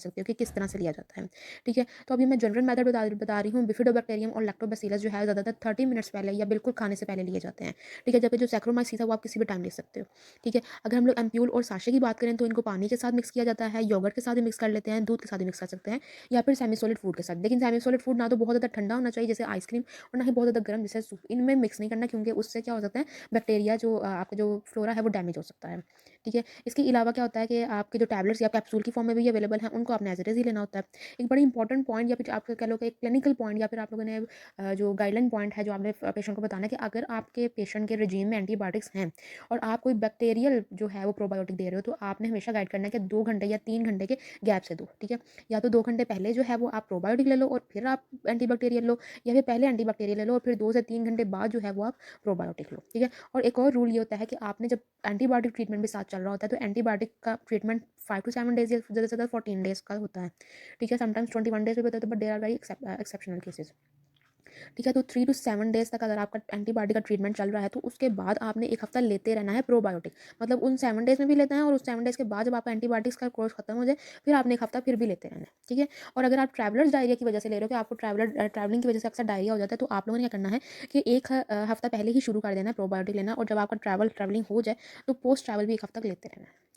सकती हूँ कि किस तरह से लिया जाता है। ठीक है? तो अभी मैं जनरल मेथड बता रही हूँ। बिफिडोबैक्टीरियम और लैक्टोबैसिलस जो है ज़्यादातर 30 मिनट्स पहले या बिल्कुल खाने से पहले लिए जाते हैं। ठीक है? जबकि जो सैक्रोमाइसिस है वो आप किसी भी टाइम ले सकते हो। ठीक है? अगर हम लोग एम्प्यूल और साशे की बात करें तो इनको पानी के साथ मिक्स किया जाता है, योगर्ट के साथ भी मिक्स कर लेते हैं, दूध के साथ भी मिक्स कर सकते हैं या फिर सेमी सॉलिड फूड के साथ। लेकिन सेमी सॉलिड फूड ना तो बहुत ज़्यादा ठंडा होना चाहिए जैसे आइसक्रीम और ना ही बहुत ज़्यादा गर्म जैसे सूप। इनमें मिक्स नहीं करना क्योंकि उससे क्या हो सकता है बैक्टीरिया जो आपका जो फ्लोरा है वो डैमेज हो सकता है। ठीक है? इसके अलावा क्या होता है कि आपके जो टैबलेट्स या कैप्सूल की फॉर्म में भी अवेलेबल हैं उनको आपने एज़ इट इज़ ही लेना होता है। एक बड़ी इंपॉर्टेंट पॉइंट या फिर आप कह लो कि एक क्लिनिकल पॉइंट या फिर आप लोगों ने जो गाइडलाइन पॉइंट है जो आपने पेशेंट को बताना है कि अगर आपके पेशेंट के रेजीम में एंटीबायोटिक्स हैं और आप कोई बैक्टीरियल जो है वो प्रोबायोटिक दे रहे हो तो आपने हमेशा गाइड करना है कि 2 घंटे या 3 घंटे के गैप से दो। ठीक है? या तो 2 घंटे पहले जो है वो आप प्रोबायोटिक ले लो और फिर आप एंटीबैक्टीरियल लो या फिर पहले एंटीबैक्टीरियल ले लो और फिर 2 से 3 घंटे बाद जो है वो आप प्रोबायोटिक लो। ठीक है? और एक और रूल ये होता है कि आपने जब एंटीबायोटिक ट्रीटमेंट भी साथ चल रहा होता है तो एंटीबायोटिक का ट्रीटमेंट 5 टू 7 डेज़ या ज़्यादा से ज़्यादा 14 डेज़ का होता है। ठीक है? समटाइम्स 21 डेज़ भी होता है तो but there are very exceptional cases. ठीक है? तो 3 टू 7 डेज़ तक अगर आपका एंटीबायोटिक का ट्रीटमेंट चल रहा है तो उसके बाद आपने 1 हफ्ता लेते रहना है प्रोबायोटिक। मतलब उन 7 डेज़ में भी लेना है और उस 7 डेज़ के बाद जब आपका एंटीबायोटिक्स का कोर्स खत्म हो जाए फिर आपने 1 हफ्ता फिर भी लेते रहना है। ठीक है? और अगर आप ट्रैवलर्स डायरिया की वजह से ले रहे हो कि आपको ट्रैवलिंग की वजह से अक्सर डायरिया हो जाता है तो आप लोगों ने क्या करना है कि 1 हफ्ता पहले ही शुरू कर देना है प्रोबायोटिक लेना और जब आपका ट्रैवलिंग हो जाए तो पोस्ट ट्रैवल भी 1 हफ्ता तक लेते रहना है। ठीक